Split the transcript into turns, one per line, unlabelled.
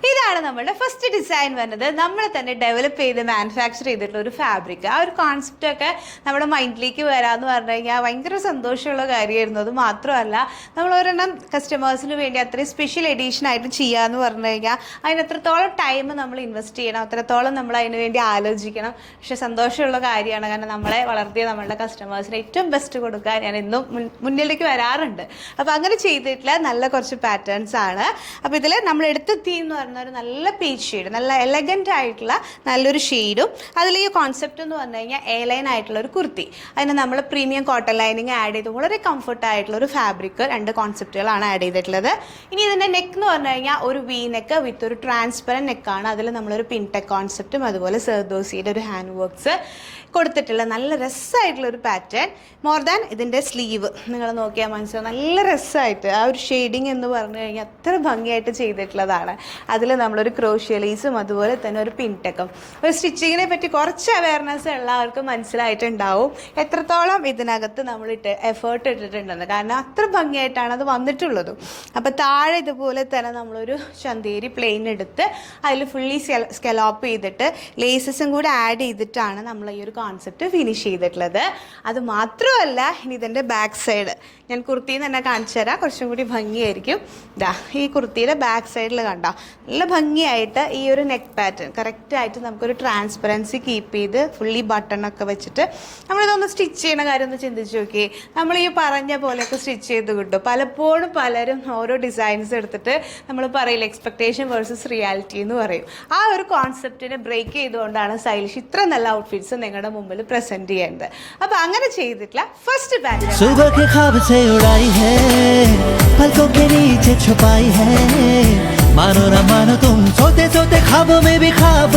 ഇതാണ് നമ്മുടെ first design വന്നത്. നമ്മൾ തന്നെ ഡെവലപ്പ് ചെയ്ത് മാനുഫാക്ചർ ചെയ്തിട്ടുള്ള ഒരു ഫാബ്രിക്. ആ ഒരു കോൺസെപ്റ്റൊക്കെ നമ്മുടെ മൈൻഡിലേക്ക് വരാമെന്ന് പറഞ്ഞു കഴിഞ്ഞാൽ ഭയങ്കര സന്തോഷമുള്ള കാര്യമായിരുന്നു. അത് മാത്രമല്ല നമ്മൾ ഒരെണ്ണം കസ്റ്റമേഴ്സിന് വേണ്ടി അത്രയും സ്പെഷ്യൽ എഡീഷൻ ആയിട്ട് ചെയ്യാമെന്ന് പറഞ്ഞു കഴിഞ്ഞാൽ അതിന് എത്രത്തോളം ടൈം നമ്മൾ ഇൻവെസ്റ്റ് ചെയ്യണം, അത്രത്തോളം നമ്മൾ അതിന് വേണ്ടി ആലോചിക്കണം. പക്ഷെ സന്തോഷമുള്ള കാര്യമാണ്. കാരണം നമ്മളെ വളർത്തിയ നമ്മളുടെ കസ്റ്റമേഴ്സിന് ഏറ്റവും ബെസ്റ്റ് കൊടുക്കാൻ ഞാൻ എന്നും മുന്നിലേക്ക് വരാറുണ്ട്. അപ്പോൾ അങ്ങനെ ചെയ്തിട്ടുള്ള നല്ല കുറച്ച് പാറ്റേൺസ് ആണ്. അപ്പോൾ ഇതിൽ നമ്മൾ എടുത്ത തീം എന്ന് പറഞ്ഞ ഒരു നല്ല പീച്ച് ഷെയ്ഡ്, നല്ല എലഗൻ്റ് ആയിട്ടുള്ള നല്ലൊരു ഷെയ്ഡും അതിൽ ഈ കോൺസെപ്റ്റ് എന്ന് പറഞ്ഞു കഴിഞ്ഞാൽ എ ലൈൻ ആയിട്ടുള്ള ഒരു കുർത്തി, അതിന് നമ്മൾ പ്രീമിയം കോട്ടൺ ലൈനിങ് ആഡ് ചെയ്ത് വളരെ കംഫർട്ട് ആയിട്ടുള്ള ഒരു ഫാബ്രിക്, രണ്ട് കോൺസെപ്റ്റുകളാണ് ആഡ് ചെയ്തിട്ടുള്ളത്. ഇനി ഇതിൻ്റെ നെക്ക് എന്ന് പറഞ്ഞു കഴിഞ്ഞാൽ ഒരു വി നെക്ക് വിത്ത് ഒരു ട്രാൻസ്പെറൻറ്റ് നെക്കാണ്. അതിൽ നമ്മളൊരു പിൻടെക് കോൺസെപ്റ്റും അതുപോലെ സെർദോസിയുടെ ഒരു ഹാൻഡ് വർക്ക്സ് കൊടുത്തിട്ടുള്ള നല്ല രസമായിട്ടുള്ള ഒരു പാറ്റേൺ. മോർ ദാൻ ഇതിൻ്റെ സ്ലീവ് നിങ്ങൾ നോക്കിയാൽ മനസ്സിലാവും, നല്ല രസമായിട്ട് ആ ഒരു ഷെയ്ഡിങ് എന്ന് പറഞ്ഞു കഴിഞ്ഞാൽ അത്ര ഭംഗിയായിട്ട് ചെയ്തിട്ടുള്ളതാണ്. അതിൽ നമ്മളൊരു ക്രോഷ്യ അതുപോലെ തന്നെ ഒരു പിൻടെക്കും. ഒരു സ്റ്റിച്ചിങ്ങിനെ പറ്റി കുറച്ച് അവയർനെസ് എല്ലാവർക്കും മനസ്സിലായിട്ടുണ്ടാവും എത്രത്തോളം ഇതിനകത്ത് നമ്മളിട്ട് എഫേർട്ട് ഇട്ടിട്ടുണ്ടെന്ന്. കാരണം അത്ര ഭംഗിയായിട്ടാണ് അത് വന്നിട്ടുള്ളതും. അപ്പോൾ താഴെ ഇതുപോലെ തന്നെ നമ്മളൊരു ചന്തേരി പ്ലെയിൻ എടുത്ത് അതിൽ ഫുള്ളി സ്കെലോപ്പ് ചെയ്തിട്ട് ലേസസും കൂടെ ആഡ് ചെയ്തിട്ടാണ് നമ്മൾ ഈ ഒരു കോൺസെപ്റ്റ് ഫിനിഷ് ചെയ്തിട്ടുള്ളത്. അത് മാത്രമല്ല ഇനി ഇതിൻ്റെ ബാക്ക് സൈഡ് ഞാൻ കുർത്തിയിൽ തന്നെ കാണിച്ചു തരാം, കുറച്ചും കൂടി ഭംഗിയായിരിക്കും. ഇതാ ഈ കുർത്തിയുടെ ബാക്ക് സൈഡിൽ കണ്ടോ നല്ല ഭംഗിയായിട്ട് ഈ ഒരു നെക്ക് പാറ്റേൺ കറക്റ്റായിട്ട് നമുക്കൊരു ട്രാൻസ്പെറൻസി കീപ്പ് ചെയ്ത് ഫുള്ളി ബട്ടണൊക്കെ വെച്ചിട്ട് നമ്മളിതൊന്ന് സ്റ്റിച്ച് ചെയ്യുന്ന കാര്യം ഒന്ന് ചിന്തിച്ച് നോക്കി. നമ്മൾ ഈ പറഞ്ഞ പോലെയൊക്കെ സ്റ്റിച്ച് ചെയ്ത് കിട്ടും. പലപ്പോഴും പലരും ഓരോ ഡിസൈൻസ് എടുത്തിട്ട് നമ്മൾ പറയില്ല എക്സ്പെക്ടേഷൻ വേഴ്സസ് റിയാലിറ്റി എന്ന് പറയും. ആ ഒരു കോൺസെപ്റ്റിനെ ബ്രേക്ക് ചെയ്തുകൊണ്ടാണ് സ്റ്റൈലിഷ് ഇത്ര നല്ല ഔട്ട്ഫിറ്റ്സ് നിങ്ങളുടെ മുമ്പിൽ പ്രസന്റ് ചെയ്യുന്നത്. അപ്പോൾ അങ്ങനെ ചെയ്തിട്ടുള്ള ഫസ്റ്റ് പാറ്റേൺ
मानो ना मानो तुम सोते सोते ख्वाबों में भी ख्वाब